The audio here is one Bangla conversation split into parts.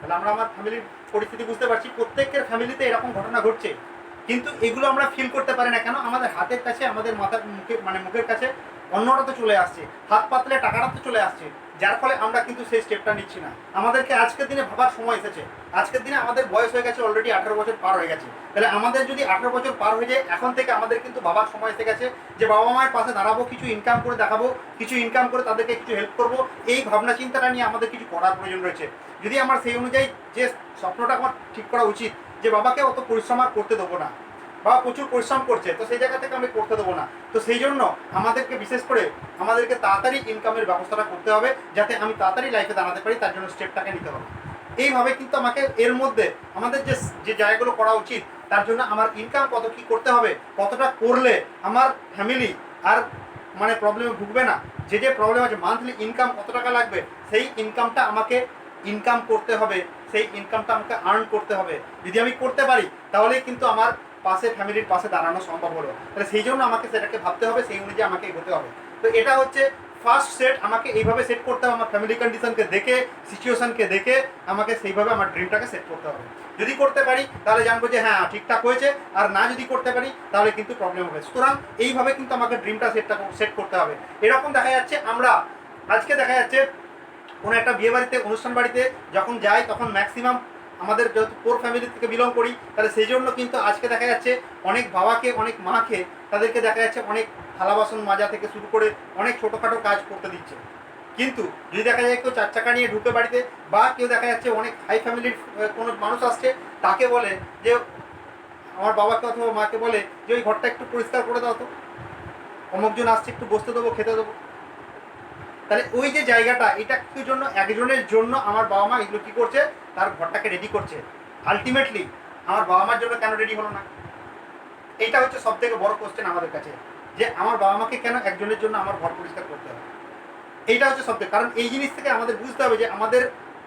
তাহলে আমরা আমার ফ্যামিলির পরিস্থিতি বুঝতে পারছি, প্রত্যেকের ফ্যামিলিতে এরকম ঘটনা ঘটছে, কিন্তু এগুলো আমরা ফিল করতে পারি না কেন? আমাদের হাতের কাছে, আমাদের মাথার মুখে মানে মুখের কাছে অন্যটা তো চলে আসছে, হাত পাতলে টাকাটা তো চলে আসছে, যার ফলে আমরা কিন্তু সেই স্টেপটা নিচ্ছি না। আমাদেরকে আজকের দিনে ভাবার সময় এসেছে। আজকের দিনে আমাদের বয়স হয়ে গেছে অলরেডি 18 বছর পার হয়ে গেছে। তাহলে আমাদের যদি 18 বছর পার হয়ে যায়, এখন থেকে আমাদের কিন্তু ভাবার সময় এসে গেছে যে বাবা মায়ের পাশে দাঁড়াবো, কিছু ইনকাম করে দেখাবো, কিছু ইনকাম করে তাদেরকে কিছু হেল্প করবো। এই ভাবনা চিন্তাটা নিয়ে আমাদের কিছু করার প্রয়োজন রয়েছে। যদি আমার সেই অনুযায়ী যে স্বপ্নটা আমার ঠিক করা উচিত যে বাবাকে অত পরিশ্রম আর করতে দেবো না, বাবা প্রচুর পরিশ্রম করছে, তো সেই জায়গা থেকে আমি করতে দেবো না। তো সেই জন্য আমাদেরকে বিশেষ করে আমাদেরকে তাড়াতাড়ি ইনকামের ব্যবস্থাটা করতে হবে, যাতে আমি তাড়াতাড়ি লাইফে দাঁড়াতে পারি, তার জন্য স্টেপটাকে নিতে হবে। এইভাবে কিন্তু আমাকে এর মধ্যে আমাদের যে যে জায়গাগুলো করা উচিত, তার জন্য আমার ইনকাম কত কী করতে হবে, কতটা করলে আমার ফ্যামিলি আর মানে প্রবলেমে ভুগবে না, যে যে প্রবলেম আছে মান্থলি ইনকাম কত টাকা লাগবে, সেই ইনকামটা আমাকে ইনকাম করতে হবে, সেই ইনকামটা আমাকে আর্ন করতে হবে। যদি আমি করতে পারি তাহলেই কিন্তু আমার পাশে ফ্যামিলির পাশে দাঁড়ানো সম্ভব হলো। তাহলে সেই জন্য আমাকে সেটাকে ভাবতে হবে, সেই অনুযায়ী আমাকে এগোতে হবে। তো এটা হচ্ছে ফার্স্ট সেট। আমাকে এইভাবে সেট করতে হবে, আমার ফ্যামিলি কন্ডিশনকে দেখে, সিচুয়েশনকে দেখে আমাকে সেইভাবে আমার ড্রিমটাকে সেট করতে হবে। যদি করতে পারি তাহলে জানবো যে হ্যাঁ ঠিকঠাক হয়েছে, আর না যদি করতে পারি তাহলে কিন্তু প্রবলেম হবে। সুতরাং এইভাবে কিন্তু আমাকে ড্রিমটা সেট করতে হবে। এরকম দেখা যাচ্ছে আমরা আজকে দেখা যাচ্ছে কোনো একটা বিয়ে বাড়িতে, অনুষ্ঠান বাড়িতে যখন যাই, তখন ম্যাক্সিমাম আমাদের যেহেতু পোর ফ্যামিলি থেকে বিলং করি, তাহলে সেই জন্য কিন্তু আজকে দেখা যাচ্ছে অনেক বাবাকে, অনেক মাকে, তাদেরকে দেখা যাচ্ছে অনেক থালা বাসন মাজা থেকে শুরু করে অনেক ছোটোখাটো কাজ করতে দিচ্ছে। কিন্তু যদি দেখা যায় কেউ 4 চাকা নিয়ে ঢুকে বাড়িতে, বা কেউ দেখা যাচ্ছে অনেক হাই ফ্যামিলির কোনো মানুষ আসছে, তাকে বলে যে আমার বাবাকে অথবা মাকে বলে যে ওই ঘরটা একটু পরিষ্কার করে দাও তো, অমুকজন আসছে একটু বসতে দেবো, খেতে দেবো। তাহলে ওই যে জায়গাটা, এটা কি জন্য? একজনের জন্য আমার বাবা মা এগুলো কী করছে, তার ঘরটাকে রেডি করছে। আলটিমেটলি আমার বাবা মার জন্য কেন রেডি হলো না? এইটা হচ্ছে সব থেকে বড় কোশ্চেন আমাদের কাছে, যে আমার বাবা মাকে কেন একজনের জন্য আমার ঘর পরিষ্কার করতে হবে। এইটা হচ্ছে সব থেকে, কারণ এই জিনিস থেকে আমাদের বুঝতে হবে যে আমাদের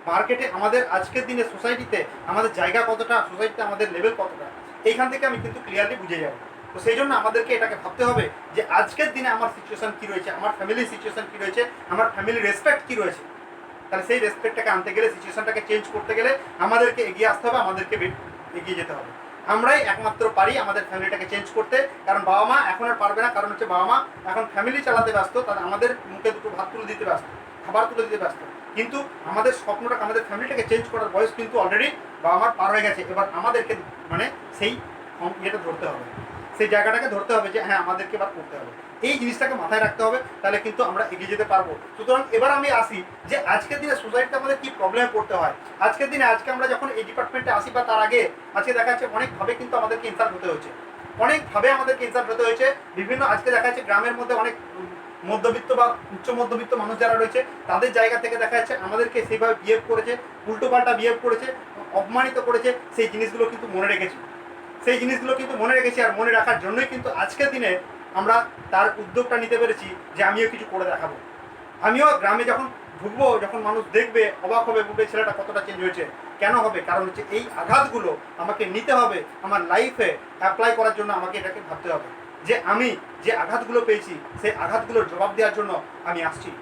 মার্কেটে, আমাদের আজকের দিনে সোসাইটিতে আমাদের জায়গা কতটা, সোসাইটিতে আমাদের লেভেল কতটা, এইখান থেকে আমি কিন্তু ক্লিয়ারলি বুঝে যাবো। তো সেই জন্য আমাদেরকে এটাকে ভাবতে হবে যে আজকের দিনে আমার সিচুয়েশন কী রয়েছে, আমার ফ্যামিলির সিচুয়েশন কী রয়েছে, আমার ফ্যামিলির রেসপেক্ট কী রয়েছে। তাহলে সেই রেসপেক্টটাকে আনতে গেলে, সিচুয়েশনটাকে চেঞ্জ করতে গেলে আমাদেরকে এগিয়ে আসতে হবে, আমাদেরকে এগিয়ে যেতে হবে। আমরাই একমাত্র পারি আমাদের ফ্যামিলিটাকে চেঞ্জ করতে, কারণ বাবা মা এখন আর পারবে না। কারণ হচ্ছে বাবা মা এখন ফ্যামিলি চালাতে ব্যস্ত, তারা আমাদের মুখে দুটো ভাত তুলে দিতে ব্যস্ত, খাবার তুলে দিতে ব্যস্ত। কিন্তু আমাদের স্বপ্নটাকে, আমাদের ফ্যামিলিটাকে চেঞ্জ করার বয়স কিন্তু অলরেডি বাবা মার পার হয়ে গেছে। এবার আমাদেরকে মানে সেই ইয়েটা ধরতে হবে, সেই জায়গাটাকে ধরতে হবে যে হ্যাঁ আমাদেরকে এবার করতে হবে। এই জিনিসটাকে মাথায় রাখতে হবে, তাহলে কিন্তু আমরা এগিয়ে যেতে পারবো। সুতরাং এবার আমি আসি যে আজকের দিনে সোসাইটিতে আমাদের কী প্রবলেমে পড়তে হয়। আজকের দিনে আজকে আমরা যখন এই ডিপার্টমেন্টে আসি বা তার আগে, আজকে দেখা যাচ্ছে অনেকভাবে কিন্তু আমাদেরকে ইনসাল্ট হতে হয়েছে, অনেকভাবে আমাদেরকে ইনসাল্ট হতে হয়েছে। বিভিন্ন আজকে দেখা যাচ্ছে গ্রামের মধ্যে অনেক মধ্যবিত্ত বা উচ্চ মধ্যবিত্ত মানুষ যারা রয়েছে, তাদের জায়গা থেকে দেখা যাচ্ছে আমাদেরকে সেইভাবে বিহেভ করেছে, উল্টোপাল্টা বিহেভ করেছে, অপমানিত করেছে। সেই জিনিসগুলো কিন্তু মনে রেখেছি, সেই জিনিসগুলো কিন্তু মনে রেখেছি। আর মনে রাখার জন্যই কিন্তু আজকের দিনে আমরা তার উদ্যোগটা নিতে পেরেছি যে আমিও কিছু করে দেখাবো। আমিও গ্রামে যখন ঢুকবো, যখন মানুষ দেখবে অবাক হবে, বলবে ছেলেটা কতটা চেঞ্জ হয়েছে। কেন হবে? কারণ হচ্ছে এই আঘাতগুলো আমাকে নিতে হবে, আমার লাইফে অ্যাপ্লাই করার জন্য আমাকে এটাকে ভাবতে হবে যে আমি যে আঘাতগুলো পেয়েছি, সেই আঘাতগুলোর জবাব দেওয়ার জন্য আমি আসছি।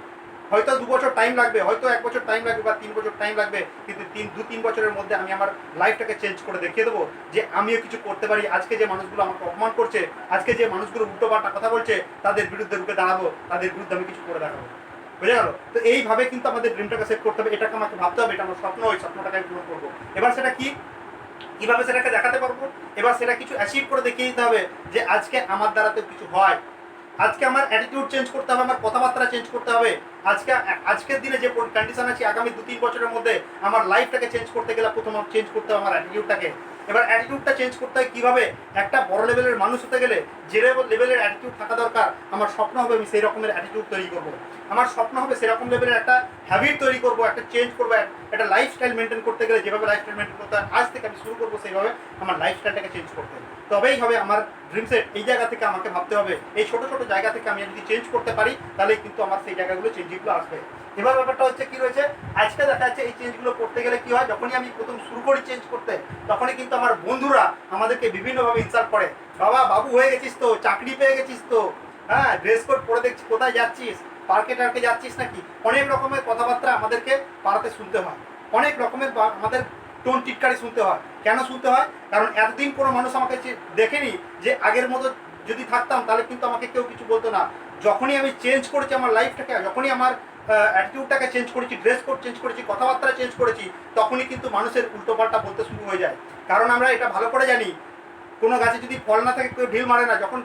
হয়তো 2 বছর টাইম লাগবে, হয়তো 1 বছর টাইম লাগবে, বা 3 বছর টাইম লাগবে, কিন্তু 2-3 বছরের মধ্যে আমি আমার লাইফটাকে চেঞ্জ করে দেখিয়ে দেবো যে আমিও কিছু করতে পারি। আজকে যে মানুষগুলো আমাকে অপমান করছে, আজকে যে মানুষগুলো উল্টোপাল্টা কথা বলছে, তাদের বিরুদ্ধে রুখে দাঁড়াবো, তাদের বিরুদ্ধে আমি কিছু করে দেখাবো। বুঝে গেল? তো এইভাবে কিন্তু আমাদের ড্রিমটাকে সেট করতে হবে, এটাকে আমাকে ভাবতে হবে, এটা আমার স্বপ্ন, ওই স্বপ্নটাকে আমি পূরণ করবো। এবার সেটা কি, কীভাবে সেটাকে দেখাতে পারবো? এবার সেটা কিছু অ্যাচিভ করে দেখিয়ে দিতে হবে যে আজকে আমার দ্বারাতে কিছু হয়। আজকে আমার অ্যাটিটিউড চেঞ্জ করতে হবে, আমার কথাবার্তা চেঞ্জ করতে হবে। আজকের দিনে যে কন্ডিশন আছে, আগামী 2-3 বছরের মধ্যে আমার লাইফটাকে চেঞ্জ করতে গেলে প্রথম চেঞ্জ করতে হবে আমার অ্যাটিটিউডটাকে। এবার অ্যাটিটিউডটা চেঞ্জ করতে হয় কীভাবে? একটা বড় লেভেলের মানুষ হতে গেলে যে লেভেলের অ্যাটিটিউড থাকা দরকার, আমার স্বপ্ন হবে আমি সেই রকমের অ্যাটিটিউড তৈরি করবো। আমার স্বপ্ন হবে সেরকম লেভেলের একটা হ্যাবিট তৈরি করবো, একটা চেঞ্জ করবো। একটা লাইফস্টাইল মেনটেন করতে গেলে যেভাবে লাইফস্টাইল মেনটেন করতে হয়, আজ থেকে আমি শুরু করবো সেইভাবে আমার লাইফস্টাইলটাকে চেঞ্জ করতে হবে। তবেই হবে আমার ড্রিম সেট। এই জায়গা থেকে আমাকে ভাবতে হবে, এই ছোটো ছোটো জায়গা থেকে আমি যদি চেঞ্জ করতে পারি, তাহলে কিন্তু আমার সেই জায়গাগুলো চেঞ্জগুলো আসবে। এবার ব্যাপারটা হচ্ছে কী রয়েছে, আজকে দেখা যাচ্ছে এই চেঞ্জগুলো করতে গেলে কী হয়, যখনই আমি প্রথম শুরু করি চেঞ্জ করতে, তখনই কিন্তু আমার বন্ধুরা আমাদেরকে বিভিন্নভাবে ইনসাল্ট করে। বাবা বাবু হয়ে গেছিস তো, চাকরি পেয়ে গেছিস তো, হ্যাঁ ড্রেস কোড পরে দেখছি, কোথায় যাচ্ছিস, পার্কে টার্কে যাচ্ছিস নাকি, অনেক রকমের কথাবার্তা আমাদেরকে পাড়াতে শুনতে হয়। অনেক রকমের আমাদের টোন টিটকারি শুনতে হয়। কেন শুনতে হয়? কারণ এতদিন কোনো মানুষ আমাকে দেখেনি যে আগের মতো যদি থাকতাম তাহলে কিন্তু আমাকে কেউ কিছু বলতো না। যখনই আমি চেঞ্জ করেছি আমার লাইফটাকে, যখনই আমার অ্যাটিটিউডটাকে চেঞ্জ করেছি, ড্রেস কোড চেঞ্জ করেছি, কথাবার্তা চেঞ্জ করেছি, তখনই কিন্তু মানুষের উল্টোপাল্টা বলতে শুরু হয়ে যায়। কারণ আমরা এটা ভালো করে জানি, কোনো গাছে যদি ফল না থাকে কেউ ঢিল মারে না, যখন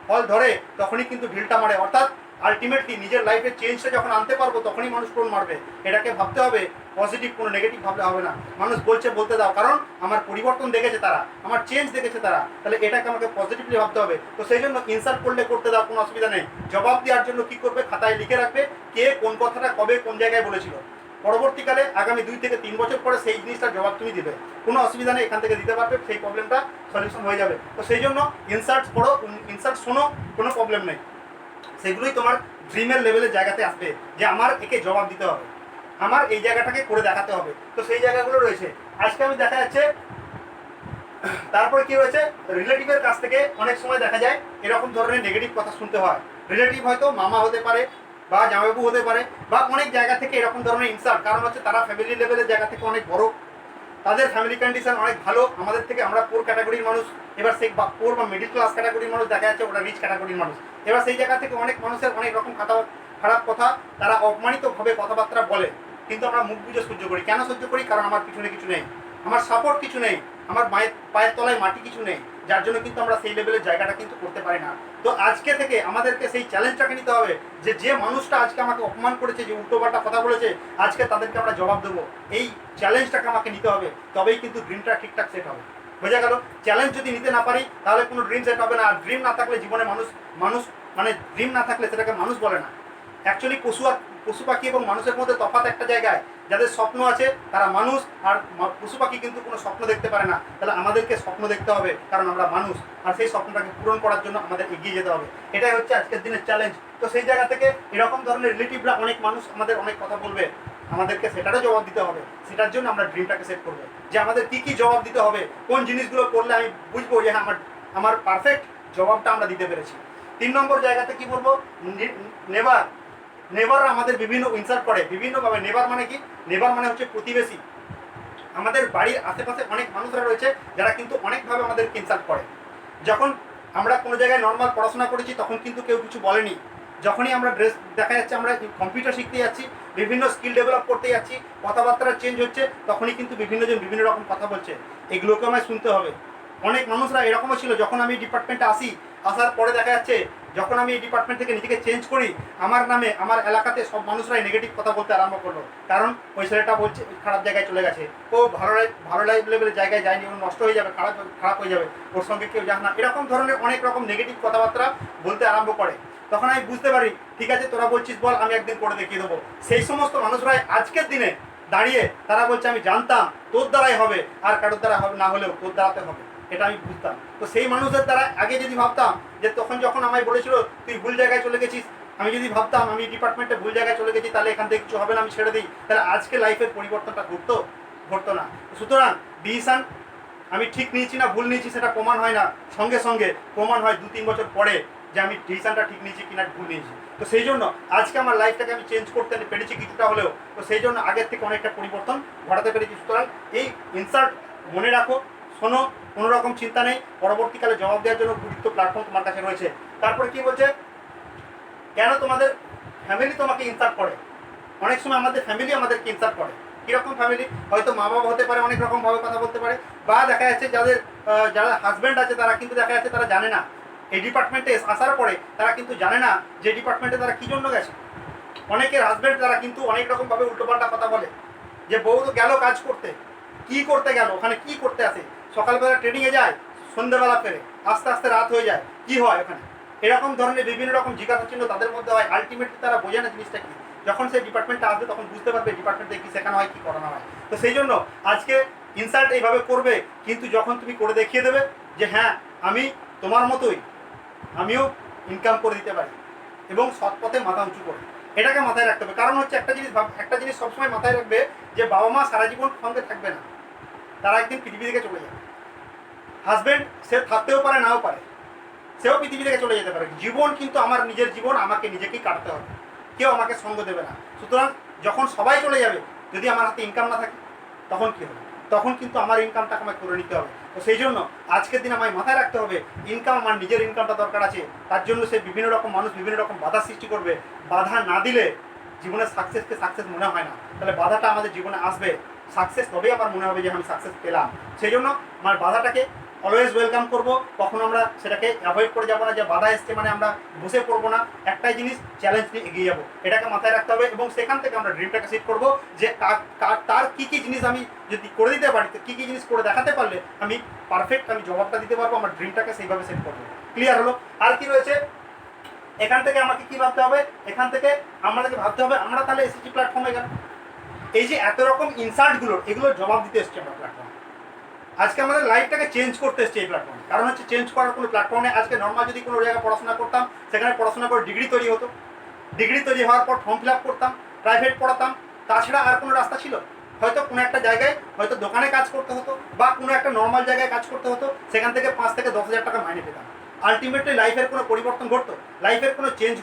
ফল ধরে তখনই কিন্তু ঢিলটা মারে। অর্থাৎ আলটিমেটলি নিজের লাইফে চেঞ্জটা যখন আনতে পারবো তখনই মানুষ টোন মারবে। এটাকে ভাবতে হবে পজিটিভ, কোনো নেগেটিভ ভাবলে হবে না। মানুষ বলছে বলতে দাও, কারণ আমার পরিবর্তন দেখেছে তারা, আমার চেঞ্জ দেখেছে তারা, তাহলে এটাকে আমাকে পজিটিভলি ভাবতে হবে। তো সেই জন্য ইনসাল্ট করলে করতে দাও, কোনো অসুবিধা নেই। জবাব দেওয়ার জন্য কি করবে, খাতায় লিখে রাখবে কে কোন কথাটা কবে কোন জায়গায় বলেছিল। পরবর্তীকালে আগামী 2 থেকে 3 বছর পরে সেই জিনিসটার জবাব তুমি দিবে, কোনো অসুবিধা নেই, এখান থেকে দিতে পারবে, সেই প্রবলেমটা সলিউশন হয়ে যাবে। তো সেই জন্য ইনসাল্ট পড়ো, ইনসাল্ট শোনো, কোনো প্রবলেম নেই। সেগুলোই তোমার ড্রিমের লেভেলের জায়গাতে আসবে, যে আমার একে জবাব দিতে হবে, আমার এই জায়গাটাকে করে দেখাতে হবে। তো সেই জায়গাগুলো রয়েছে। আজকে আমি দেখা যাচ্ছে তারপরে কি রয়েছে, রিলেটিভের কাছ থেকে অনেক সময় দেখা যায় এরকম ধরনের নেগেটিভ কথা শুনতে হয়। রিলেটিভ হয়তো মামা হতে পারে বা জামাইবাবু হতে পারে, বা অনেক জায়গা থেকে এরকম ধরনের ইনসাল্ট। কারণ হচ্ছে তারা ফ্যামিলি লেভেলের জায়গা থেকে অনেক বড়, তাদের ফ্যামিলি কন্ডিশন অনেক ভালো আমাদের থেকে। আমরা পোর ক্যাটাগরির মানুষ, এবার সেই পোর বা মিডিল ক্লাস ক্যাটাগরির মানুষ, দেখা যাচ্ছে ওরা রিচ ক্যাটাগরির মানুষ। এবার সেই জায়গা থেকে অনেক মানুষের অনেক রকম খারাপ কথা, তারা অপমানিতভাবে কথাবার্তা বলে, কিন্তু আমরা মুখ বুঝে সহ্য করি। কেন সহ্য করি? কারণ আমার পিছনে কিছু নেই, আমার সাপোর্ট কিছু নেই, আমার পায়ের তলায় মাটি কিছু নেই, যার জন্য কিন্তু আমরা সেই লেভেলের জায়গাটা কিন্তু করতে পারি না। তো আজকে থেকে আমাদেরকে সেই চ্যালেঞ্জটাকে নিতে হবে, যে যে মানুষটা আজকে আমাকে অপমান করেছে, যে উল্টোপাল্টা কথা বলেছে, আজকে তাদেরকে আমরা জবাব দেবো। এই চ্যালেঞ্জটাকে আমাকে নিতে হবে, তবেই কিন্তু ড্রিমটা ঠিকঠাক সেট হবে। বোঝা গেল? চ্যালেঞ্জ যদি নিতে না পারি তাহলে কোনো ড্রিম সেট হবে না। আর ড্রিম না থাকলে জীবনে মানুষ মানে ড্রিম না থাকলে সেটাকে মানুষ বলে না। অ্যাকচুয়ালি পশু পাখি এবং মানুষের মধ্যে তফাৎ একটা জায়গায়, যাদের স্বপ্ন আছে তারা মানুষ, আর পশু পাখি কিন্তু কোনো স্বপ্ন দেখতে পারে না। তাহলে আমাদেরকে স্বপ্ন দেখতে হবে, কারণ আমরা মানুষ, আর সেই স্বপ্নটাকে পূরণ করার জন্য আমাদের এগিয়ে যেতে হবে। এটাই হচ্ছে আজকের দিনের চ্যালেঞ্জ। তো সেই জায়গা থেকে এরকম ধরনের রিলেটিভরা অনেক মানুষ আমাদের অনেক কথা বলবে, আমাদেরকে সেটারও জবাব দিতে হবে। সেটার জন্য আমরা ড্রিমটাকে সেট করবো, যে আমাদের কি কি জবাব দিতে হবে, কোন জিনিসগুলো করলে আমি বুঝবো যে হ্যাঁ আমার পারফেক্ট জবাবটা আমরা দিতে পেরেছি। 3 নম্বর জায়গাতে কি বলবো, নেবার আমাদের বিভিন্ন ইনসাল্ট করে বিভিন্নভাবে। নেবার মানে কি? নেবার মানে হচ্ছে প্রতিবেশী। আমাদের বাড়ির আশেপাশে অনেক মানুষরা রয়েছে যারা কিন্তু অনেকভাবে আমাদেরকে ইনসাল্ট করে। যখন আমরা কোনো জায়গায় নর্মাল পড়াশোনা করেছি তখন কিন্তু কেউ কিছু বলেনি। যখনই আমরা দেখা যাচ্ছে আমরা কম্পিউটার শিখতে যাচ্ছি, বিভিন্ন স্কিল ডেভেলপ করতে যাচ্ছি, কথাবার্তা চেঞ্জ হচ্ছে, তখনই কিন্তু বিভিন্নজন বিভিন্ন রকম কথা বলছে। এগুলোকে আমায় শুনতে হবে। অনেক মানুষরা এরকমও ছিল, যখন আমি ডিপার্টমেন্টে আসার পরে দেখা যাচ্ছে যখন আমি এই ডিপার্টমেন্ট থেকে নিজেকে চেঞ্জ করি, আমার নামে আমার এলাকাতে সব মানুষরাই নেগেটিভ কথা বলতে আরম্ভ করলো। কারণ ওই ছেলেটা বলছে খারাপ জায়গায় চলে গেছে, ও ভালো লেভেলের জায়গায় যায়নি, ও নষ্ট হয়ে যাবে, খারাপ হয়ে যাবে, ওর সঙ্গে কেউ যাক না, এরকম ধরনের অনেক রকম নেগেটিভ কথাবার্তা বলতে আরম্ভ করে। তখন আমি বুঝতে পারি, ঠিক আছে তোরা বলছিস বল, আমি একদিন করে দেখিয়ে দেবো। সেই সমস্ত মানুষরাই আজকের দিনে দাঁড়িয়ে তারা বলছে আমি জানতাম তোর দ্বারাই হবে, আর কারোর দ্বারা হবে না, হলেও তোর দ্বারাতে হবে, এটা আমি বুঝতাম। তো সেই মানুষদের দ্বারা আগে যদি ভাবতাম, যে তখন যখন আমায় বলেছিল তুই ভুল জায়গায় চলে গেছিস, আমি যদি ভাবতাম আমি ডিপার্টমেন্টে ভুল জায়গায় চলে গেছি, তাহলে এখান থেকে কিছু হবে না, আমি ছেড়ে দিই, তাহলে আজকে লাইফের পরিবর্তনটা ঘটতো না। সুতরাং ডিসিশন আমি ঠিক নিয়েছি না ভুল নিয়েছি সেটা প্রমাণ হয় না সঙ্গে সঙ্গে, প্রমাণ হয় 2-3 বছর পরে যে আমি ডিসিশনটা ঠিক নিয়েছি কিনা ভুল নিয়েছি। তো সেই জন্য আজকে আমার লাইফটাকে আমি চেঞ্জ করতে পেরেছি কিছুটা হলেও। তো সেই জন্য আগের থেকে অনেকটা পরিবর্তন ঘটাতে পেরেছি। সুতরাং এই ইনসাল্ট মনে রাখো, শোনো, কোনো রকম চিন্তা নেই, পরবর্তীকালে জবাব দেওয়ার জন্য উপযুক্ত প্ল্যাটফর্ম তোমার কাছে রয়েছে। তারপরে কি বলছে, কেন তোমাদের ফ্যামিলি তোমাকে ইনসাল্ট করে? অনেক সময় আমাদের ফ্যামিলি আমাদেরকে ইনসাল্ট করে। কীরকম ফ্যামিলি? হয়তো মা বাবা হতে পারে, অনেক রকমভাবে কথা বলতে পারে, বা দেখা যাচ্ছে যারা হাজব্যান্ড আছে তারা কিন্তু দেখা যাচ্ছে তারা জানে না, এই ডিপার্টমেন্টে আসার পরে তারা কিন্তু জানে না যে ডিপার্টমেন্টে তারা কী জন্য গেছে। অনেকের হাজব্যান্ড তারা কিন্তু অনেক রকমভাবে উল্টোপাল্টা কথা বলে, যে বউ তো গেল কাজ করতে, কি করতে গেল, ওখানে কি করতে আসে, সকালবেলা ট্রেনিংয়ে যায়, সন্ধ্যেবেলা ফেরে, আস্তে আস্তে রাত হয়ে যায়, কি হয় ওখানে, এরকম ধরনের বিভিন্ন রকম জিজ্ঞাসা চিহ্ন তাদের মধ্যে হয়। আলটিমেটলি তারা বোঝে না জিনিসটা কি। যখন সেই ডিপার্টমেন্টে আসবে তখন বুঝতে পারবে ডিপার্টমেন্টে কী শেখানো হয়, কী করানো হয়। তো সেই জন্য আজকে ইনসাল্ট এইভাবে করবে, কিন্তু যখন তুমি করে দেখিয়ে দেবে যে হ্যাঁ আমি তোমার মতোই আমিও ইনকাম করে দিতে পারি, এবং সৎ পথে মাথা উঁচু করে, এটাকে মাথায় রাখতে হবে। কারণ হচ্ছে একটা জিনিস সবসময় মাথায় রাখবে, যে বাবা মা সারা জীবন সঙ্গে থাকবে না, তারা একদিন পৃথিবী থেকে চলে যাবে। হাজব্যান্ড সে থাকতেও পারে নাও পারে, সেও পৃথিবী থেকে চলে যেতে পারে। জীবন কিন্তু আমার নিজের জীবন, আমাকে নিজেকেই কাটতে হবে, কেউ আমাকে সঙ্গ দেবে না। সুতরাং যখন সবাই চলে যাবে, যদি আমার হাতে ইনকাম না থাকে, তখন কী হবে? তখন কিন্তু আমার ইনকামটাকে আমাকে করে নিতে হবে। তো সেই জন্য আজকের দিন আমায় মাথায় রাখতে হবে ইনকাম, আমার নিজের ইনকামটা দরকার আছে। তার জন্য সে বিভিন্ন রকম মানুষ বিভিন্ন রকম বাধা সৃষ্টি করবে। বাধা না দিলে জীবনের সাকসেসকে সাকসেস মনে হয় না। তাহলে বাধাটা আমাদের জীবনে আসবে, সাকসেস তবেই আমার মনে হবে যে আমি সাকসেস পেলাম। সেই জন্য আমার বাধাটাকে অলওয়েজ ওয়েলকাম করব। কখনো আমরা সেটাকে অ্যাভয়েড করে যাবো না যে বাধা এসছে মানে আমরা বসে পড়বো না। একটাই জিনিস, চ্যালেঞ্জ নিয়ে এগিয়ে যাবো, এটাকে মাথায় রাখতে হবে। এবং সেখান থেকে আমরা ড্রিমটাকে সেট করবো যে তার কী কী জিনিস আমি যদি করে দিতে পারি, কী কী জিনিস করে দেখাতে পারলে আমি পারফেক্ট আমি জবাবটা দিতে পারবো, আমার ড্রিমটাকে সেইভাবে সেট করবো। ক্লিয়ার হলো? আর কি রয়েছে এখান থেকে আমাকে কি ভাবতে হবে? এখান থেকে আমাদেরকে ভাবতে হবে আমরা তাহলে এসএসজি প্ল্যাটফর্মে গেলাম, এই যে এত রকম ইনসার্টগুলো, এগুলোর জবাব দিতে এসছি আমরা প্ল্যাটফর্মে। আজকে আমাদের লাইফটাকে চেঞ্জ করতে এসছে এই প্ল্যাটফর্মে। কারণ হচ্ছে চেঞ্জ করার কোনো প্ল্যাটফর্ম নেই। আজকে নর্মাল যদি কোনো জায়গায় পড়াশোনা করতাম, সেখানে পড়াশোনা করে ডিগ্রি তৈরি হতো, ডিগ্রি তৈরি হওয়ার পর ফর্ম ফিল আপ করতাম, প্রাইভেট পড়াতাম, তাছাড়া আর কোনো রাস্তা ছিল? হয়তো কোনো একটা জায়গায় হয়তো দোকানে কাজ করতে হতো বা কোনো একটা নর্মাল জায়গায় কাজ করতে হতো, সেখান থেকে 5 থেকে 10 হাজার টাকা মাইনে পেতাম। আলটিমেটলি লাইফের কোনো পরিবর্তন ঘটতো? লাইফের কোনো চেঞ্জ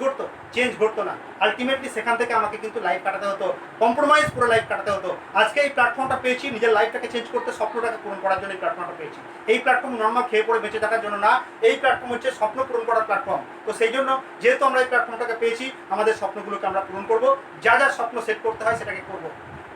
ঘটতো না। আলটিমেটলি সেখান থেকে আমাকে কিন্তু লাইফ কাটাতে হতো, কম্প্রোমাইজ করে লাইফ কাটাতে হতো। আজকে এই প্ল্যাটফর্মটা পেয়েছি নিজের লাইফটাকে চেঞ্জ করতে, স্বপ্নটাকে পূরণ করার জন্য এই প্ল্যাটফর্মটা পেয়েছি। এই প্ল্যাটফর্ম নর্মাল খেয়ে পড়ে বেঁচে থাকার জন্য না, এই প্ল্যাটফর্ম হচ্ছে স্বপ্ন পূরণ করার প্ল্যাটফর্ম। তো সেই জন্য যেহেতু আমরা এই প্ল্যাটফর্মটাকে পেয়েছি, আমাদের স্বপ্নগুলোকে আমরা পূরণ করবো, যা যা স্বপ্ন সেট করতে হয় সেটাকে করবো।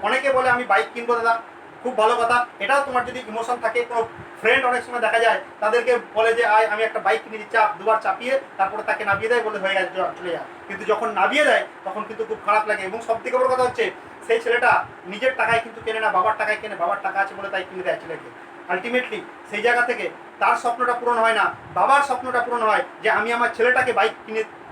অনেকে বলে আমি বাইক কিনবো দাদা, খুব ভালো কথা। এটাও তোমার যদি ইমোশন থাকে, কোনো ফ্রেন্ড অনেক সময় দেখা যায় তাদেরকে বলে যে আমি একটা বাইক কিনে দিচ্ছি, দুবার চাপিয়ে তারপরে তাকে নামিয়ে দেয়, বলে হয়ে গেছে চলে যায়। কিন্তু যখন নামিয়ে দেয় তখন কিন্তু খুব খারাপ লাগে। এবং সব থেকে বড় কথা হচ্ছে সেই ছেলেটা নিজের টাকায় কিন্তু কেনে না, বাবার টাকায় কেনে, বাবার টাকা আছে বলে তাই কিনে দেয় ছেলেকে। আলটিমেটলি সেই জায়গা থেকে তার স্বপ্নটা পূরণ হয় না, বাবার স্বপ্নটা পূরণ হয় যে আমি আমার ছেলেটাকে বাইক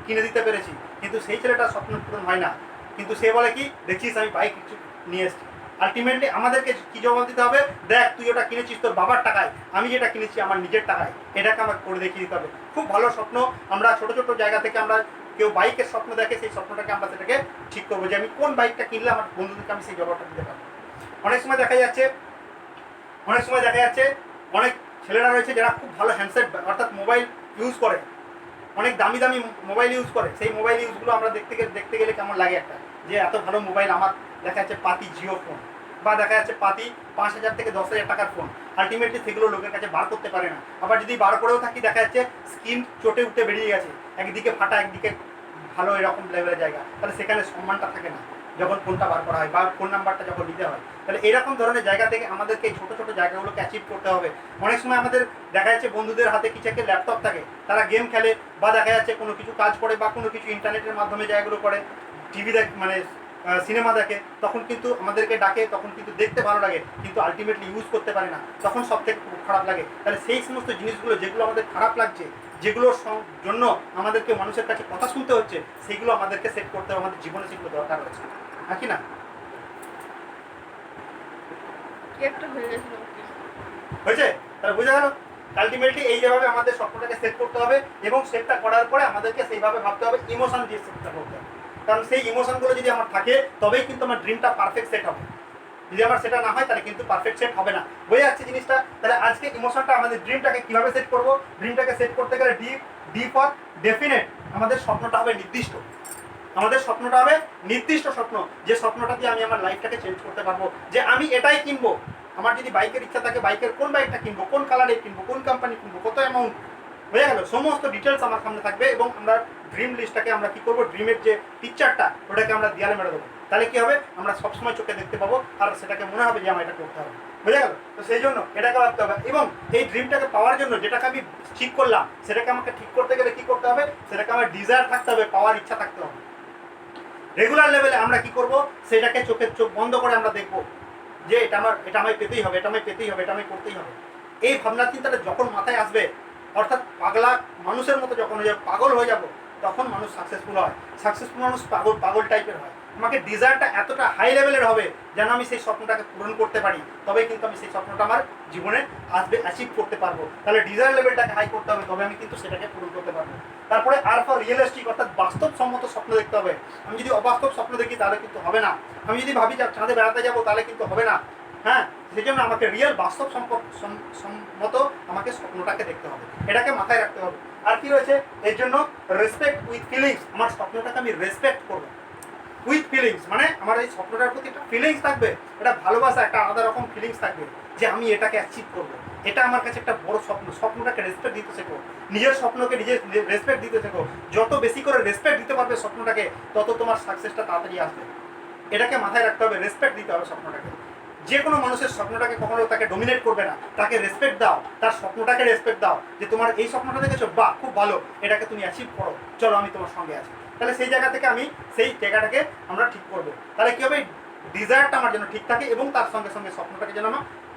কিনে দিতে পেরেছি। কিন্তু সেই ছেলেটার স্বপ্ন পূরণ হয় না, কিন্তু সে বলে কি, দেখিস আমি বাইক কিছু নিয়ে এসেছি। আলটিমেটলি আমাদেরকে কি জবাব দিতে হবে? দেখ তুই ওটা কিনেছিস তোর বাবার টাকায়, আমি যেটা কিনেছি আমার নিজের টাকায়, এটাকে আমাকে করে দেখিয়ে দিতে হবে। খুব ভালো স্বপ্ন। আমরা ছোট ছোট জায়গা থেকে আমরা কেউ বাইকের স্বপ্ন দেখে, সেই স্বপ্নটাকে আমরা সেটাকে ঠিক করবো যে আমি কোন বাইকটা কিনলে আমার বন্ধুদেরকে আমি সেই জবাবটা দিতে পারবো। অনেক সময় দেখা যাচ্ছে অনেক ছেলেরা রয়েছে যারা খুব ভালো হ্যান্ডসেট অর্থাৎ মোবাইল ইউজ করে, অনেক দামি দামি মোবাইল ইউজ করে। সেই মোবাইল ইউজগুলো আমরা দেখতে গেলে কেমন লাগে একটা, যে এত ভালো মোবাইল, আমার দেখা যাচ্ছে পাতি জিও ফোন, বা দেখা যাচ্ছে পাতি 5,000 থেকে 10,000 টাকার ফোন। আলটিমেটলি সেগুলো লোকের কাছে বার করতে পারে না। আবার যদি বার করেও থাকি, দেখা যাচ্ছে স্ক্রিন চটে উঠে বেরিয়ে গেছে, একদিকে ফাটা একদিকে ভালো, এরকম লেভেলের জায়গা। তাহলে সেখানে সম্মানটা থাকে না যখন ফোনটা বার করা হয় বা ফোন নাম্বারটা যখন নিতে হয়। তাহলে এরকম ধরনের জায়গা থেকে আমাদেরকে এই ছোটো ছোটো জায়গাগুলোকে অ্যাচিভ করতে হবে। অনেক সময় আমাদের দেখা যাচ্ছে বন্ধুদের হাতে কিছু একটা ল্যাপটপ থাকে, তারা গেম খেলে বা দেখা যাচ্ছে কোনো কিছু কাজ করে বা কোনো কিছু ইন্টারনেটের মাধ্যমে জায়গাগুলো করে, টিভি দেখ মানে সিনেমা দেখে, তখন কিন্তু আমাদেরকে ডাকে, তখন কিন্তু দেখতে ভালো লাগে, কিন্তু আলটিমেটলি ইউজ করতে পারে না, তখন সব থেকে খুব খারাপ লাগে। তাহলে সেই সমস্ত জিনিসগুলো যেগুলো আমাদের খারাপ লাগছে, যেগুলোর জন্য আমাদেরকে মানুষের কাছে কথা শুনতে হচ্ছে, সেগুলো আমাদেরকে সেট করতে হবে, আমাদের জীবনে সেগুলো দরকার রয়েছে, নাকি না? হয়েছে? তাহলে বোঝা গেল আলটিমেটলি এই যেভাবে আমাদের স্বপ্নটাকে সেট করতে হবে, এবং সেটটা করার পরে আমাদেরকে সেইভাবে ভাবতে হবে, ইমোশন দিয়ে সেটটা করতে হবে। কারণ সেই ইমোশনগুলো যদি আমার থাকে, তবেই কিন্তু আমার ড্রিমটা পারফেক্ট সেট হবে। যদি আমার সেটা না হয়, তাহলে কিন্তু পারফেক্ট সেট হবে না। বোঝা যাচ্ছে জিনিসটা? তাহলে আজকে ইমোশনটা, আমাদের ড্রিমটাকে কীভাবে সেট করবো? ড্রিমটাকে সেট করতে গেলে ডি ফর ডেফিনেট, আমাদের স্বপ্নটা হবে নির্দিষ্ট। আমাদের স্বপ্নটা হবে নির্দিষ্ট স্বপ্ন, যে স্বপ্নটা দিয়ে আমি আমার লাইফটাকে চেঞ্জ করতে পারবো। যে আমি এটাই কিনবো, আমার যদি বাইকের ইচ্ছা থাকে, বাইকের কোন বাইকটা কিনবো, কোন কালারে কিনবো, কোন কোম্পানি কিনবো, কত অ্যামাউন্ট, হয়ে গেল সমস্ত ডিটেলস আমার সামনে থাকবে। এবং আমরা ড্রিম লিস্টটাকে আমরা কী করবো, ড্রিমের যে পিকচারটা, ওটাকে আমরা দেয়ালে মেরে দেবো। তাহলে কী হবে, আমরা সবসময় চোখে দেখতে পাবো, আর সেটাকে মনে হবে যে আমার এটা করতে হবে। বুঝে গেল? তো সেই জন্য এটাকে ভাবতে হবে, এবং এই ড্রিমটাকে পাওয়ার জন্য যেটাকে আমি ঠিক করলাম, সেটাকে আমাকে ঠিক করতে গেলে কী করতে হবে, সেটাকে আমার ডিজায়ার থাকতে হবে, পাওয়ার ইচ্ছা থাকতে হবে। রেগুলার লেভেলে আমরা কি করব, সেটাকে চোখ বন্ধ করে আমরা দেখব যে এটা আমায় পেতেই হবে, এটা আমায় পেতেই হবে, এটা আমায় করতেই হবে। এই ভাবনা চিন্তাটা যখন মাথায় আসবে, অর্থাৎ পাগলা মানুষের মতো যখন পাগল হয়ে যাব, তখন মানুষ সাকসেসফুল হয়। সাকসেসফুল মানুষ পাগল টাইপের হয়। আমাকে ডিজায়ারটা এতটা হাই লেভেলের হবে যেন আমি সেই স্বপ্নটাকে পূরণ করতে পারি, তবেই কিন্তু আমি সেই স্বপ্নটা আমার জীবনে আসবে, অ্যাচিভ করতে পারবো। তাহলে ডিজায়ার লেভেলটাকে হাই করতে হবে, তবে আমি কিন্তু সেটাকে পূরণ করতে পারবো। তারপরে আর ফর রিয়েলিস্টিক, অর্থাৎ বাস্তবসম্মত স্বপ্ন দেখতে হবে। আমি যদি অবাস্তব স্বপ্ন দেখি, তাহলে কিন্তু হবে না। আমি যদি ভাবি চাঁদে বেড়াতে যাবো, তাহলে কিন্তু হবে না। হ্যাঁ, সেই জন্য আমাকে রিয়েল বাস্তব সম্মত আমাকে স্বপ্নটাকে দেখতে হবে, এটাকে মাথায় রাখতে হবে। আর কি রয়েছে এর জন্য, রেসপেক্ট উইথ ফিলিংস। আমার স্বপ্নটাকে আমি রেসপেক্ট করবো। উইথ ফিলিংস, মানে আমার এই স্বপ্নটার প্রতি একটা ফিলিংস থাকবে, একটা ভালোবাসা, একটা আলাদা রকম ফিলিংস থাকবে যে আমি এটাকে অ্যাচিভ করবো। এটা আমার কাছে একটা বড় স্বপ্ন। স্বপ্নটাকে রেসপেক্ট দিতে শেখো, নিজের স্বপ্নকে নিজে রেসপেক্ট দিতে শেখো। যত বেশি করে রেসপেক্ট দিতে পারবে স্বপ্নটাকে, তত তোমার সাকসেসটা তাড়াতাড়ি আসবে। এটাকে মাথায় রাখতে হবে, রেসপেক্ট দিতে হবে স্বপ্নটাকে। যে কোনো মানুষের স্বপ্নটাকে কখনো তাকে ডোমিনেট করবে না, তাকে রেসপেক্ট দাও, তার স্বপ্নটাকে রেসপেক্ট দাও যে তোমার এই স্বপ্নটা দেখেছো, বাহ খুব ভালো, এটাকে তুমি অ্যাচিভ করো, চলো আমি তোমার সঙ্গে আছি। তাহলে সেই জায়গা থেকে আমি সেই জায়গাটাকে আমরা ঠিক করবো। তাহলে কী হবে, ডিজায়ারটা আমার যেন ঠিক থাকে এবং তার সঙ্গে সঙ্গে স্বপ্নটাকে যেন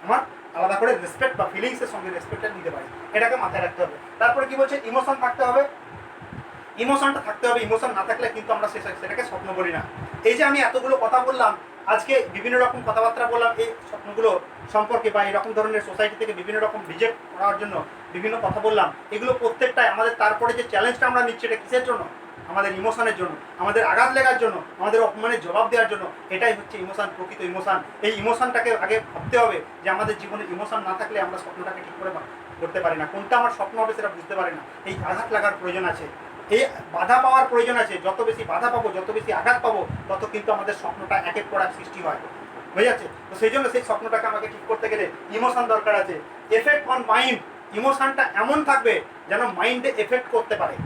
আমার আলাদা করে রেসপেক্ট বা ফিলিংসের সঙ্গে রেসপেক্টটা নিতে পারি, এটাকে মাথায় রাখতে হবে। তারপরে কি বলছে, ইমোশন থাকতে হবে। ইমোশনটা থাকতে হবে, ইমোশন না থাকলে কিন্তু আমরা সেটাকে স্বপ্ন বলি না। এই যে আমি এতগুলো কথা বললাম আজকে, বিভিন্ন রকম কথাবার্তা বললাম এই স্বপ্নগুলো সম্পর্কে, বা এরকম ধরনের সোসাইটি থেকে বিভিন্ন রকম রিজেক্ট করার জন্য বিভিন্ন কথা বললাম, এগুলো প্রত্যেকটাই আমাদের। তারপরে যে চ্যালেঞ্জটা আমরা নিচ্ছি, এটা কিসের জন্য? আমাদের ইমোশনের জন্য, আমাদের আঘাত লেগার জন্য, আমাদের অপমানের জবাব দেওয়ার জন্য। এটাই হচ্ছে ইমোশন, প্রকৃত ইমোশন। এই ইমোশনটাকে আগে ভাবতে হবে যে আমাদের জীবনে ইমোশন না থাকলে আমরা স্বপ্নটাকে ঠিক করে করতে পারি না। কোনটা আমার স্বপ্ন হবে সেটা বুঝতে পারি না। এই আঘাত লাগার প্রয়োজন আছে, এই বাধা পাওয়ার প্রয়োজন আছে। যত বেশি বাধা পাবো, যত বেশি আঘাত পাবো, তত কিন্তু আমাদের স্বপ্নটা এক এক করার সৃষ্টি হয়, বুঝে যাচ্ছে? তো সেই জন্য সেই স্বপ্নটাকে আমাকে ঠিক করতে গেলে ইমোশন দরকার আছে। এফেক্ট অন মাইন্ড, ইমোশনটা এমন থাকবে যেন মাইন্ডে এফেক্ট করতে পারে,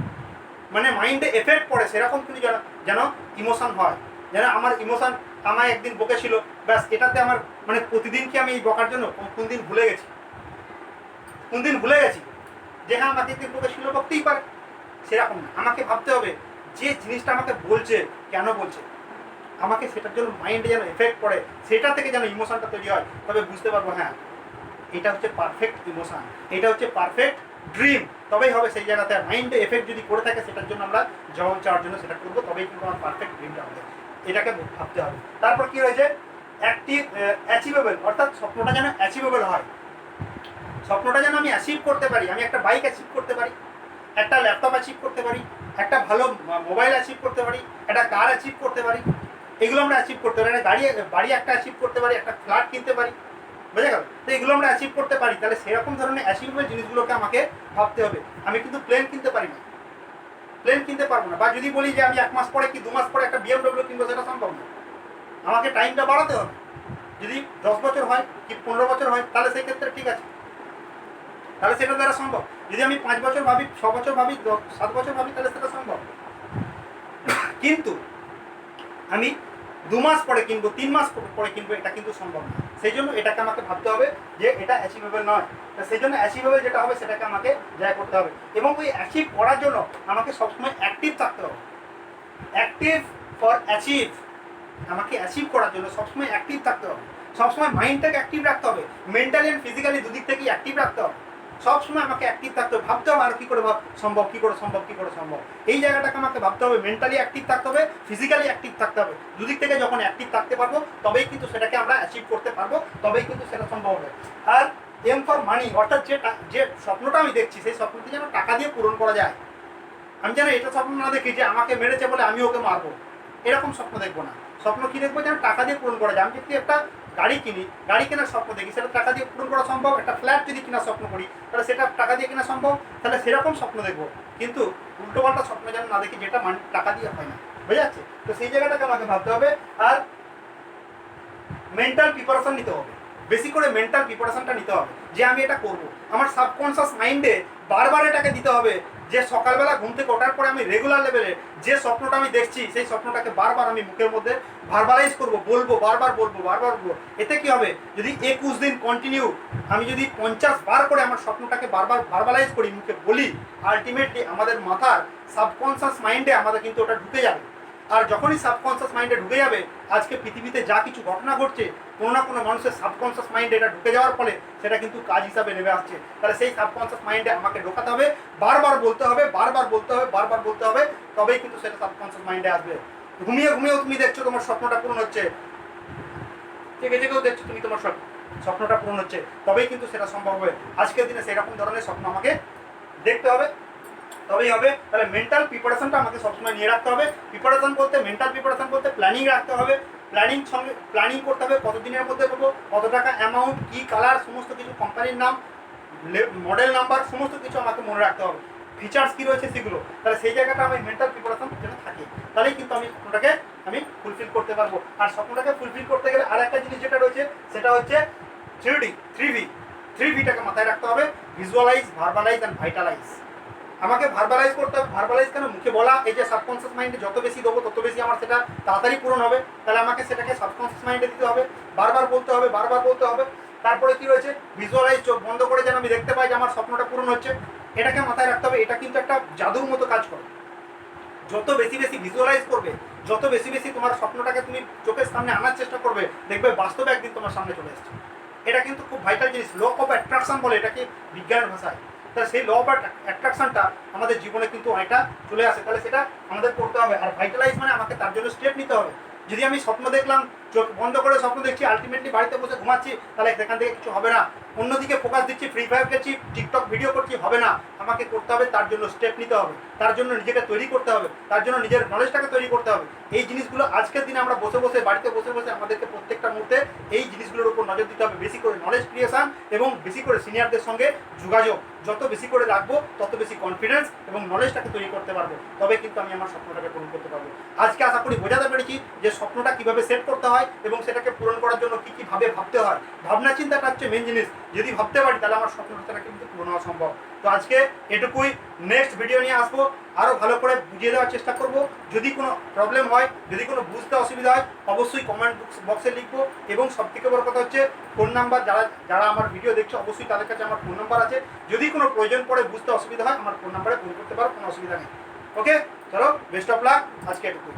মানে মাইন্ডে এফেক্ট পড়ে সেরকম কিন্তু যেন ইমোশন হয়। যেন আমার ইমোশন আমায় একদিন বকেছিল, ব্যাস এটাতে আমার মানে প্রতিদিন কি আমি এই বকার জন্য কোন দিন ভুলে গেছি, যে হ্যাঁ আমাকে একদিন বকেছিল, বকতেই পারে, সেরকম না। আমাকে ভাবতে হবে যে জিনিসটা আমাকে বলছে কেন বলছে, আমাকে সেটার জন্য মাইন্ডে যেন এফেক্ট পড়ে, সেটা থেকে যেন ইমোশনটা তৈরি হয়, তবে বুঝতে পারবো হ্যাঁ এটা হচ্ছে পারফেক্ট ইমোশন, এটা হচ্ছে পারফেক্ট ড্রিম, তবেই হবে সেই জায়গাতে। মাইন্ডে এফেক্ট যদি করে থাকে সেটার জন্য আমরা জবাব চাওয়ার জন্য সেটা করবো, তবেই কিন্তু আমার পারফেক্ট ড্রিমটা হবে, এটাকে ভাবতে হবে। তারপর কি রয়েছে, অ্যাচিভেবল, অর্থাৎ স্বপ্নটা যেন অ্যাচিভেবল হয়। স্বপ্নটা যেন আমি অ্যাচিভ করতে পারি, আমি একটা বাইক অ্যাচিভ করতে পারি, একটা ল্যাপটপ অ্যাচিভ করতে পারি, একটা ভালো মোবাইল অ্যাচিভ করতে পারি, একটা কার অ্যাচিভ করতে পারি, এগুলো আমরা অ্যাচিভ করতে পারি। একটা বাড়ি একটা অ্যাচিভ করতে পারি, একটা ফ্ল্যাট কিনতে পারি, বুঝে গেল? তো এগুলো আমরা অ্যাচিভ করতে পারি। তাহলে সেরকম ধরনের অ্যাচিভেবল জিনিসগুলোকে আমাকে ভাবতে হবে। আমি কিন্তু প্লেন কিনতে পারি না, প্লেন কিনতে পারবো না। বা যদি বলি যে আমি 1 মাস পরে কি 2 মাস পরে একটা BMW কিনবো, সেটা সম্ভব না। আমাকে টাইমটা বাড়াতে হবে। যদি 10 বছর হয় কি 15 বছর হয়, তাহলে সেই ক্ষেত্রে ঠিক আছে, তাহলে সেটা দ্বারা সম্ভব। যদি আমি 5 বছর ভাবি, 6 বছর ভাবি, 7 বছর ভাবি, তাহলে সেটা সম্ভব। কিন্তু আমি 2 মাস পরে কিনবো, 3 মাস পরে কিনবো, এটা কিন্তু সম্ভব না। সেই জন্য এটাকে আমাকে ভাবতে হবে যে এটা অ্যাচিভেবল নয়। সেই জন্য অ্যাচিভেবল যেটা হবে সেটাকে আমাকে জয় করতে হবে। এবং ওই অ্যাচিভ করার জন্য আমাকে সবসময় অ্যাক্টিভ থাকতে হবে। অ্যাক্টিভ ফর অ্যাচিভ, আমাকে অ্যাচিভ করার জন্য সবসময় অ্যাক্টিভ থাকতে হবে। সবসময় মাইন্ডটাকে অ্যাক্টিভ রাখতে হবে, মেন্টালি অ্যান্ড ফিজিক্যালি দুদিক থেকেই অ্যাক্টিভ রাখতে হবে। সবসময় আমাকে অ্যাক্টিভ থাকতে হবে, ভাবতে হবে আর কী করে সম্ভব, কী করে সম্ভব, কী করে সম্ভব। এই জায়গাটাকে আমাকে ভাবতে হবে। মেন্টালি অ্যাক্টিভ থাকতে হবে, ফিজিক্যালি অ্যাক্টিভ থাকতে হবে। দুদিক থেকে যখন অ্যাক্টিভ থাকতে পারবো, তবেই কিন্তু সেটাকে আমরা অ্যাচিভ করতে পারবো, তবেই কিন্তু সেটা সম্ভব হবে। আর এম ফর মানি, অর্থাৎ যে স্বপ্নটা আমি দেখছি, সেই স্বপ্নটি যেন টাকা দিয়ে পূরণ করা যায়। আমি যেন এটা স্বপ্ন না দেখি যে আমাকে মেরেছে বলে আমি ওকে মারবো, এরকম স্বপ্ন দেখবো না। স্বপ্ন কি দেখবো, যেন টাকা দিয়ে পূরণ করা যায়। আমি যদি একটা গাড়ি কিনি, গাড়ি কেনার স্বপ্ন দেখি, সেটা টাকা দিয়ে পূরণ করা সম্ভব। একটা ফ্ল্যাট যদি কেনার স্বপ্ন করি, তাহলে সেটা টাকা দিয়ে কেনা সম্ভব। তাহলে সেরকম স্বপ্ন দেখবো, কিন্তু উল্টোপাল্টা স্বপ্ন যেন না দেখি যেটা টাকা দিয়ে হয় না, বুঝে যাচ্ছে? তো সেই জায়গাটাকে আমাকে ভাবতে হবে। আর মেন্টাল প্রিপারেশন নিতে হবে, বেশি করে মেন্টাল প্রিপারেশনটা নিতে হবে যে আমি এটা করব। আমার সাবকনসিয়াস মাইন্ডে বারবার এটাকে দিতে হবে যে সকালবেলা ঘুম থেকে ওঠার পরে আমি রেগুলার লেভেলে যে স্বপ্নটা আমি দেখছি, সেই স্বপ্নটাকে বারবার আমি মুখের মধ্যে ভার্বালাইজ করবো, বলবো, বারবার বলবো, বারবার বলবো। এতে কি হবে, যদি 21 দিন কন্টিনিউ আমি যদি 50 বার করে আমার স্বপ্নটাকে বারবার ভার্বালাইজ করি, মুখে বলি, আলটিমেটলি আমাদের মাথার সাবকনসিয়াস মাইন্ডে আমাদের কিন্তু ওটা ঢুকে যাবে। আর যখনই সাবকনসিয়াস মাইন্ডে ঢুকে যাবে, আজকে পৃথিবীতে যা কিছু ঘটনা ঘটছে, কোনো না কোনো মানুষের সাবকনসিয়াস মাইন্ডে এটা ঢুকে যাওয়ার ফলে সেটা কিন্তু কাজ হিসাবে নেমে আসছে। তাহলে সেই সাবকনসিয়াস মাইন্ডে আমাকে ঢোকাতে হবে, বারবার বলতে হবে, বারবার বলতে হবে, বারবার বলতে হবে, তবেই কিন্তু সেটা সাবকনসিয়াস মাইন্ডে আসবে। ঘুমিয়েও তুমি দেখছো তোমার স্বপ্নটা পূরণ হচ্ছে, জেগে জেগেও দেখছো তুমি তোমার স্বপ্নটা পূরণ হচ্ছে, তবেই কিন্তু সেটা সম্ভব হবে। আজকের দিনে সেরকম ধরনের স্বপ্ন আমাকে দেখতে হবে, তবেই হবে। তাহলে মেন্টাল প্রিপারেশনটা আমাকে সবসময় নিয়ে রাখতে হবে। প্রিপারেশন বলতে, মেন্টাল প্রিপারেশন বলতে প্ল্যানিং রাখতে হবে। প্ল্যানিং করতে হবে, কত দিনের মধ্যে করবো, কত টাকা অ্যামাউন্ট, কি কালার, সমস্ত কিছু, কোম্পানির নাম, মডেল নাম্বার, সমস্ত কিছু আমাকে মনে রাখতে হবে। ফিচার্স কী রয়েছে সেগুলো, তাহলে সেই জায়গাটা আমি মেন্টাল প্রিপারেশন যেন থাকে। তাহলেই কিন্তু আমি স্বপ্নটাকে আমি ফুলফিল করতে পারবো। আর স্বপ্নটাকে ফুলফিল করতে গেলে আর একটা জিনিস যেটা রয়েছে সেটা হচ্ছে 3ভিটাকে মাথায় রাখতে হবে, ভিজুয়ালাইজ, ভার্বালাইজ অ্যান্ড ভাইটালাইজ। আমাকে ভার্বালাইজ করতে হবে। ভার্বালাইজ কেন? মুখে বলা, এই যে সাবকনসিয়াস মাইন্ডে যত বেশি দেবো তত বেশি আমার সেটা তাড়াতাড়ি পূরণ হবে, তাহলে আমাকে সেটাকে সাবকনসিয়াস মাইন্ডে দিতে হবে, বারবার বলতে হবে, বারবার বলতে হবে। তারপরে কি রয়েছে? ভিজুয়ালাইজ, চোখ বন্ধ করে যেন আমি দেখতে পাই যে আমার স্বপ্নটা পূরণ হচ্ছে, এটাকে মাথায় রাখতে হবে। এটা কিন্তু একটা জাদুর মতো কাজ করে। যত বেশি বেশি ভিজুয়ালাইজ করবে, যত বেশি বেশি তোমার স্বপ্নটাকে তুমি চোখের সামনে আনার চেষ্টা করবে, দেখবে বাস্তবে একদিন তোমার সামনে চলে এসছে। এটা কিন্তু খুব ভাইটাল জিনিস, ল অফ অ্যাট্রাকশন বলে এটাকে বিজ্ঞানের ভাষায়। তাহলে সেই ল অফ অ্যাট্রাকশনটা আমাদের জীবনে কিন্তু অনেকটা চলে আসে, তাহলে সেটা আমাদের করতে হবে। আর ভাইটালাইজ মানে আমাকে তার জন্য স্টেপ নিতে হবে। যদি আমি স্বপ্ন দেখলাম, চোখ বন্ধ করে স্বপ্ন দেখছি, আলটিমেটলি বাড়িতে বসে ঘুমাচ্ছি, তাহলে সেখান থেকে কিছু হবে না। অন্যদিকে ফোকাস দিচ্ছি, ফ্রি ফায়ার খেলছি, টিকটক ভিডিও করছি, হবে না। আমাকে করতে হবে, তার জন্য স্টেপ নিতে হবে, তার জন্য নিজেকে তৈরি করতে হবে, তার জন্য নিজের নলেজটাকে তৈরি করতে হবে। এই জিনিসগুলো আজকের দিনে আমরা বসে বসে বাড়িতে বসে বসে আমাদেরকে প্রত্যেকটা মুহূর্তে এই জিনিসগুলোর উপর নজর দিতে হবে। বেশি করে নলেজ ক্রিয়েশন এবং বেশি করে সিনিয়রদের সঙ্গে যোগাযোগ যত বেশি করে রাখবো তত বেশি কনফিডেন্স এবং নলেজটাকে তৈরি করতে পারবো, তবে কিন্তু আমি আমার স্বপ্নটাকে পূরণ করতে পারবো। আজকে আশা করি বোঝাতে পেরেছি যে স্বপ্নটা কিভাবে সেট করতে হয় এবং সেটাকে পূরণ করার জন্য কী কী ভাবে ভাবতে হয়। ভাবনা চিন্তাটা হচ্ছে মেন জিনিস। যদি ভাবতে পারি তাহলে আমার স্বপ্নটা কিন্তু পূরণ হওয়া সম্ভব। তো আজকে এটুকুই। নেক্সট ভিডিও নিয়ে আসবো, আরও ভালো করে বুঝিয়ে দেওয়ার চেষ্টা করব। যদি কোনো প্রবলেম হয়, যদি কোনো বুঝতে অসুবিধা হয়, অবশ্যই কমেন্ট বক্সে লিখবো। এবং সবথেকে বড় কথা হচ্ছে ফোন নাম্বার, যারা আমার ভিডিও দেখছে অবশ্যই তাদের কাছে আমার ফোন নাম্বার আছে। যদি কোনো প্রয়োজন পড়ে, বুঝতে অসুবিধা হয়, আমার ফোন নাম্বারে ফোন করতে পারো, কোনো অসুবিধা নেই। ওকে, চলো, বেস্ট অফ লাক। আজকে এটুকুই।